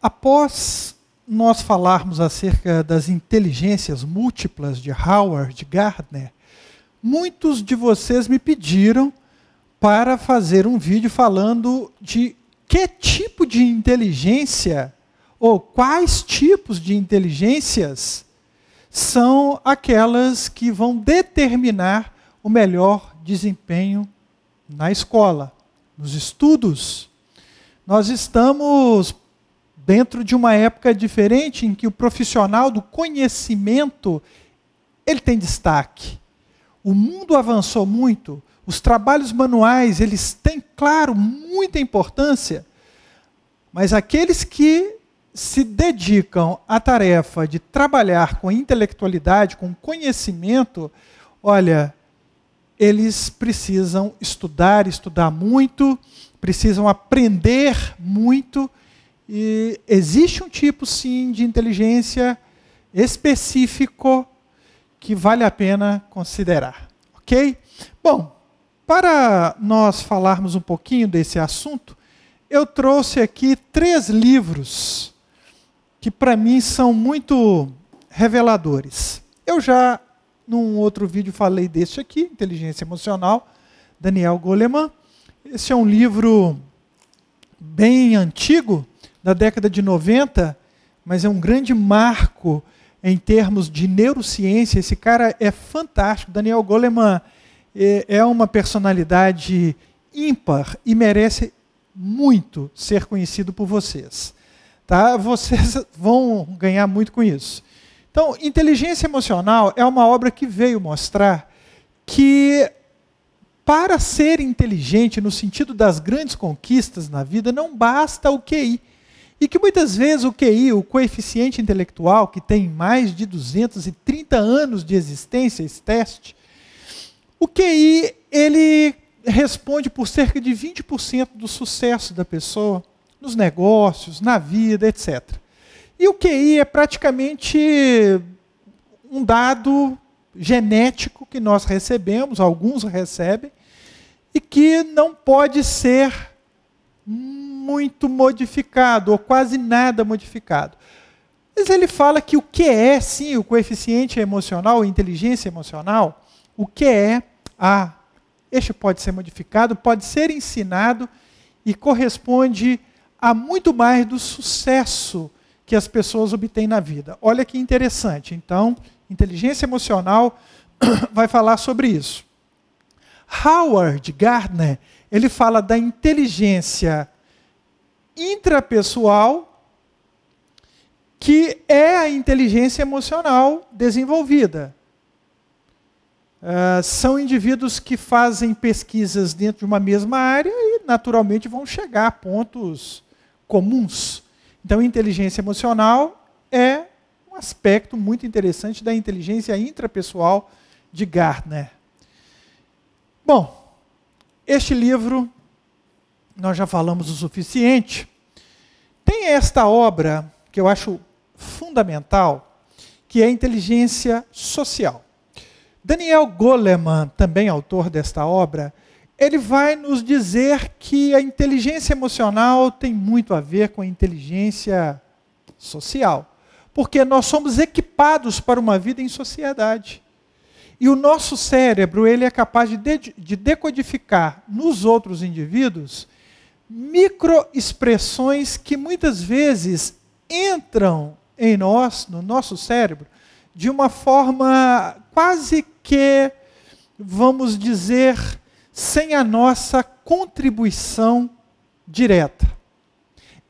Após nós falarmos acerca das inteligências múltiplas de Howard Gardner, muitos de vocês me pediram para fazer um vídeo falando de que tipo de inteligência ou quais tipos de inteligências são aquelas que vão determinar o melhor desempenho na escola, nos estudos. Nós estamos dentro de uma época diferente em que o profissional do conhecimento ele tem destaque. O mundo avançou muito, os trabalhos manuais eles têm, claro, muita importância, mas aqueles que se dedicam à tarefa de trabalhar com intelectualidade, com conhecimento, olha, eles precisam estudar muito, precisam aprender muito, e existe um tipo, sim, de inteligência específico que vale a pena considerar, ok? Bom, para nós falarmos um pouquinho desse assunto, eu trouxe aqui 3 livros que para mim são muito reveladores. Eu já, num outro vídeo, falei deste aqui, Inteligência Emocional, Daniel Goleman. Esse é um livro bem antigo, da década de 90, mas é um grande marco em termos de neurociência. Esse cara é fantástico. Daniel Goleman é uma personalidade ímpar e merece muito ser conhecido por vocês. Tá? Vocês vão ganhar muito com isso. Então, Inteligência Emocional é uma obra que veio mostrar que para ser inteligente, no sentido das grandes conquistas na vida, não basta o QI. E que muitas vezes o QI, o coeficiente intelectual, que tem mais de 230 anos de existência, esse teste, o QI, ele responde por cerca de 20% do sucesso da pessoa, nos negócios, na vida, etc. E o QI é praticamente um dado genético que nós recebemos, alguns recebem, e que não pode ser muito modificado, ou quase nada modificado. Mas ele fala que o que é, sim, o coeficiente emocional, a inteligência emocional, o que é, este pode ser modificado, pode ser ensinado e corresponde a muito mais do sucesso que as pessoas obtêm na vida. Olha que interessante. Então, inteligência emocional vai falar sobre isso. Howard Gardner, ele fala da inteligência intrapessoal, que é a inteligência emocional desenvolvida. São indivíduos que fazem pesquisas dentro de uma mesma área e, naturalmente, vão chegar a pontos comuns. Então, inteligência emocional é um aspecto muito interessante da inteligência intrapessoal de Gardner. Bom, este livro, nós já falamos o suficiente. Tem esta obra, que eu acho fundamental, que é a inteligência social. Daniel Goleman, também autor desta obra, ele vai nos dizer que a inteligência emocional tem muito a ver com a inteligência social. Porque nós somos equipados para uma vida em sociedade. E o nosso cérebro ele é capaz de decodificar nos outros indivíduos microexpressões que muitas vezes entram em nós, no nosso cérebro, de uma forma quase que, vamos dizer, sem a nossa contribuição direta.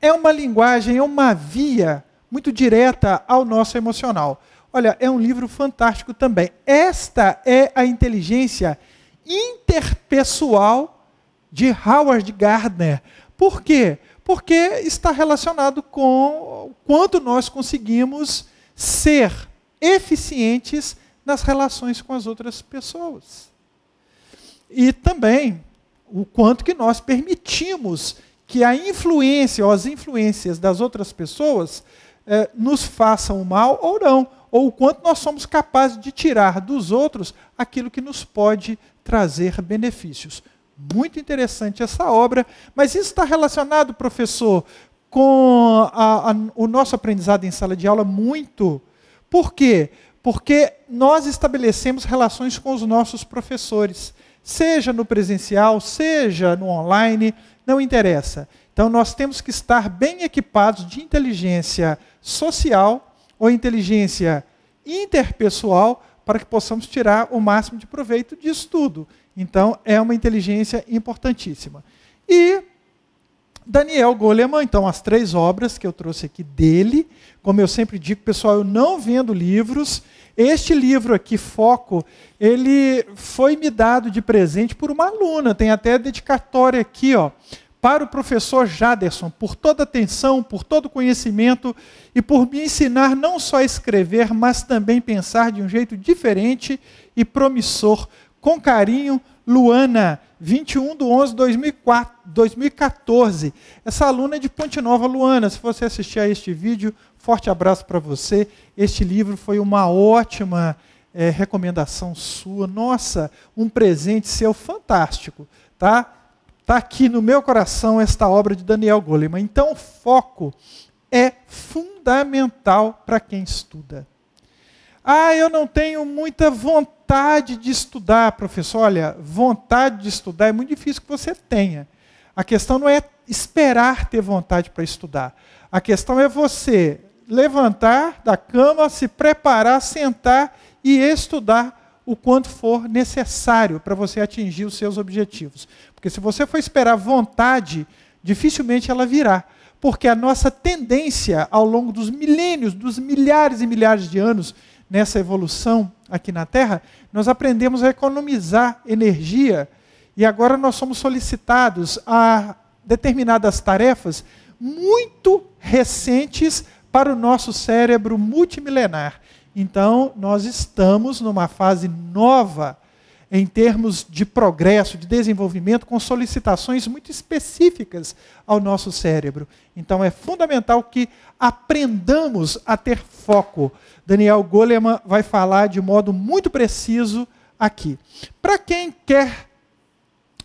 É uma linguagem, é uma via muito direta ao nosso emocional. Olha, é um livro fantástico também. Esta é a inteligência interpessoal de Howard Gardner. Por quê? Porque está relacionado com o quanto nós conseguimos ser eficientes nas relações com as outras pessoas. E também o quanto que nós permitimos que a influência ou as influências das outras pessoas nos façam mal ou não. Ou o quanto nós somos capazes de tirar dos outros aquilo que nos pode trazer benefícios. Muito interessante essa obra, mas isso está relacionado, professor, com o nosso aprendizado em sala de aula muito. Por quê? Porque nós estabelecemos relações com os nossos professores, seja no presencial, seja no online, não interessa. Então, nós temos que estar bem equipados de inteligência social ou inteligência interpessoal para que possamos tirar o máximo de proveito disso tudo. Então, é uma inteligência importantíssima. E Daniel Goleman, então, as 3 obras que eu trouxe aqui dele, como eu sempre digo, pessoal, eu não vendo livros. Este livro aqui, Foco, ele foi me dado de presente por uma aluna, tem até a dedicatória aqui, ó, para o professor Jaderson, por toda a atenção, por todo o conhecimento e por me ensinar não só a escrever, mas também pensar de um jeito diferente e promissor. Com carinho, Luana, 21/11/2014. Essa aluna é de Ponte Nova. Luana, se você assistir a este vídeo, forte abraço para você. Este livro foi uma ótima recomendação sua. Nossa, um presente seu fantástico, tá? Está aqui no meu coração esta obra de Daniel Goleman. Então, o foco é fundamental para quem estuda. Ah, eu não tenho muita vontade de estudar, professor. Olha, vontade de estudar é muito difícil que você tenha. A questão não é esperar ter vontade para estudar. A questão é você levantar da cama, se preparar, sentar e estudar o quanto for necessário para você atingir os seus objetivos. Porque se você for esperar vontade, dificilmente ela virá. Porque a nossa tendência ao longo dos milênios, dos milhares e milhares de anos, nessa evolução aqui na Terra, nós aprendemos a economizar energia e agora nós somos solicitados a determinadas tarefas muito recentes para o nosso cérebro multimilenar. Então, nós estamos numa fase nova em termos de progresso, de desenvolvimento, com solicitações muito específicas ao nosso cérebro. Então, é fundamental que aprendamos a ter foco. Daniel Goleman vai falar de modo muito preciso aqui. Para quem quer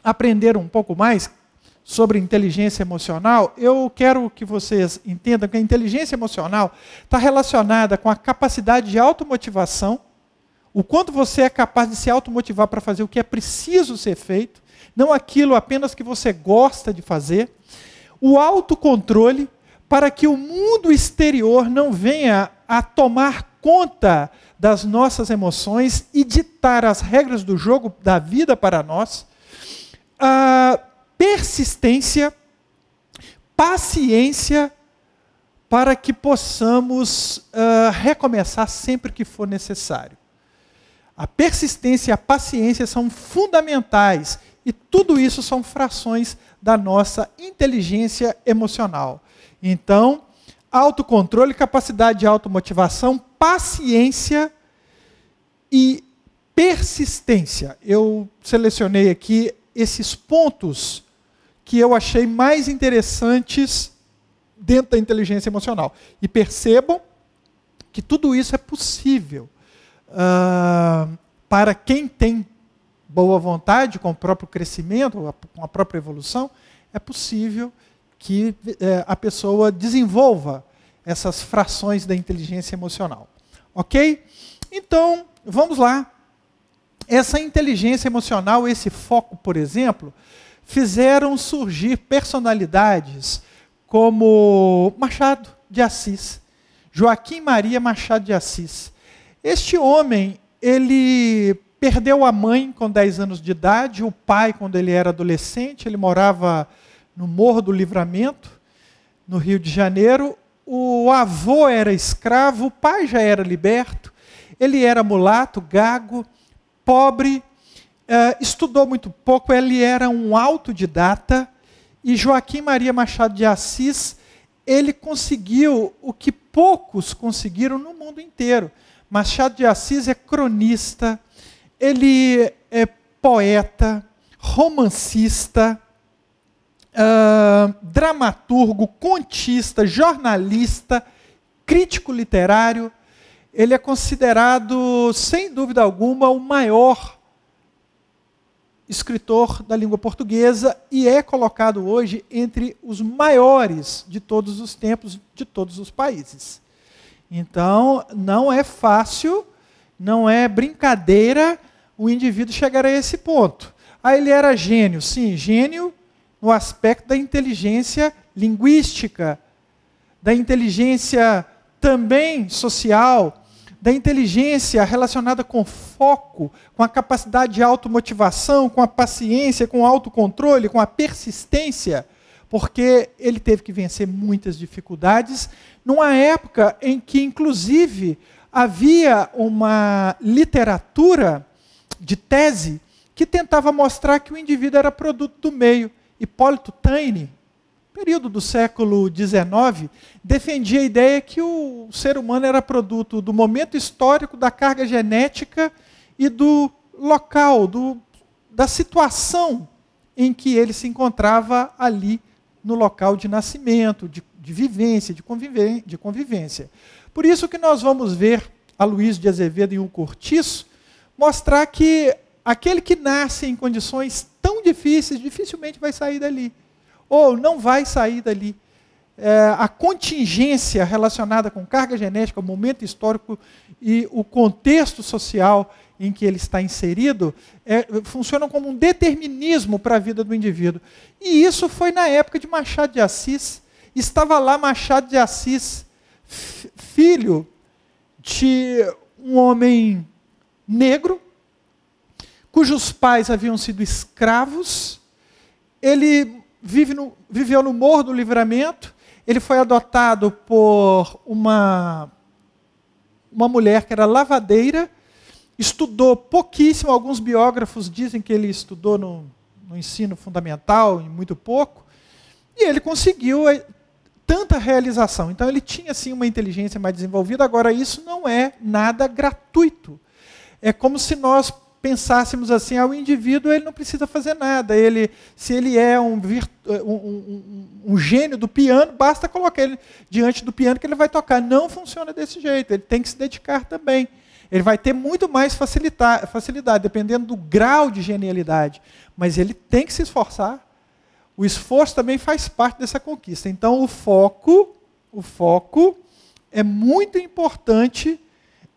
aprender um pouco mais sobre inteligência emocional, eu quero que vocês entendam que a inteligência emocional está relacionada com a capacidade de automotivação, o quanto você é capaz de se automotivar para fazer o que é preciso ser feito, não aquilo apenas que você gosta de fazer, o autocontrole, para que o mundo exterior não venha a tomar conta das nossas emoções e ditar as regras do jogo da vida para nós, a persistência, paciência, para que possamos recomeçar sempre que for necessário. A persistência e a paciência são fundamentais e tudo isso são frações da nossa inteligência emocional. Então, autocontrole, capacidade de automotivação, paciência e persistência. Eu selecionei aqui esses pontos que eu achei mais interessantes dentro da inteligência emocional. E percebam que tudo isso é possível para quem tem boa vontade com o próprio crescimento, com a própria evolução, é possível que a pessoa desenvolva essas frações da inteligência emocional. Ok? Então, vamos lá. Essa inteligência emocional, esse foco, por exemplo, fizeram surgir personalidades como Machado de Assis, Joaquim Maria Machado de Assis. Este homem, ele perdeu a mãe com 10 anos de idade, o pai quando ele era adolescente, ele morava no Morro do Livramento, no Rio de Janeiro. O avô era escravo, o pai já era liberto, ele era mulato, gago, pobre, estudou muito pouco, ele era um autodidata, e Joaquim Maria Machado de Assis, ele conseguiu o que poucos conseguiram no mundo inteiro. Machado de Assis é cronista, ele é poeta, romancista, dramaturgo, contista, jornalista, crítico literário. Ele é considerado, sem dúvida alguma, o maior escritor da língua portuguesa e é colocado hoje entre os maiores de todos os tempos, de todos os países. Então, não é fácil, não é brincadeira o indivíduo chegar a esse ponto. Ah, ele era gênio. Sim, gênio no aspecto da inteligência linguística, da inteligência também social, da inteligência relacionada com foco, com a capacidade de automotivação, com a paciência, com o autocontrole, com a persistência, porque ele teve que vencer muitas dificuldades, numa época em que, inclusive, havia uma literatura de tese que tentava mostrar que o indivíduo era produto do meio. Hipólito Taine, período do século XIX, defendia a ideia que o ser humano era produto do momento histórico, da carga genética e do local, da situação em que ele se encontrava ali no local de nascimento, de vivência, de convivência. Por isso que nós vamos ver Aloysio de Azevedo em O Cortiço mostrar que aquele que nasce em condições tão difíceis, dificilmente vai sair dali. Ou não vai sair dali. A contingência relacionada com carga genética, o momento histórico e o contexto social em que ele está inserido, funcionam como um determinismo para a vida do indivíduo. E isso foi na época de Machado de Assis. Estava lá Machado de Assis, filho de um homem negro, cujos pais haviam sido escravos. Ele viveu no Morro do Livramento. Ele foi adotado por uma mulher que era lavadeira, estudou pouquíssimo, alguns biógrafos dizem que ele estudou no ensino fundamental, e muito pouco, e ele conseguiu tanta realização. Então ele tinha sim uma inteligência mais desenvolvida. Agora, isso não é nada gratuito. É como se nós pensássemos assim, o indivíduo ele não precisa fazer nada. Se ele é um gênio do piano, basta colocar ele diante do piano que ele vai tocar. Não funciona desse jeito, ele tem que se dedicar também. Ele vai ter muito mais facilidade, dependendo do grau de genialidade. Mas ele tem que se esforçar. O esforço também faz parte dessa conquista. Então, o foco é muito importante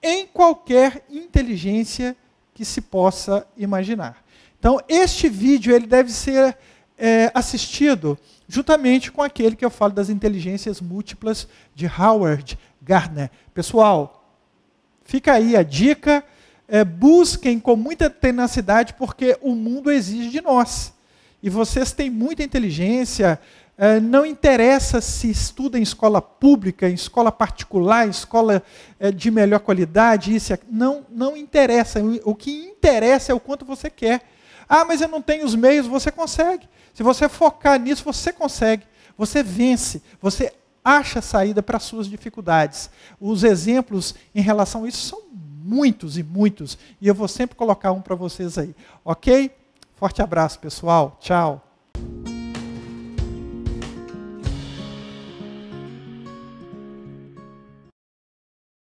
em qualquer inteligência que se possa imaginar. Então, este vídeo ele deve ser assistido juntamente com aquele que eu falo das inteligências múltiplas de Howard Gardner. Pessoal, fica aí a dica, busquem com muita tenacidade, porque o mundo exige de nós. E vocês têm muita inteligência, não interessa se estuda em escola pública, em escola particular, em escola de melhor qualidade, não interessa. O que interessa é o quanto você quer. Ah, mas eu não tenho os meios, você consegue. Se você focar nisso, você consegue. Você vence, você acha saída para as suas dificuldades. Os exemplos em relação a isso são muitos e muitos, e eu vou sempre colocar um para vocês aí. Ok? Forte abraço, pessoal. Tchau.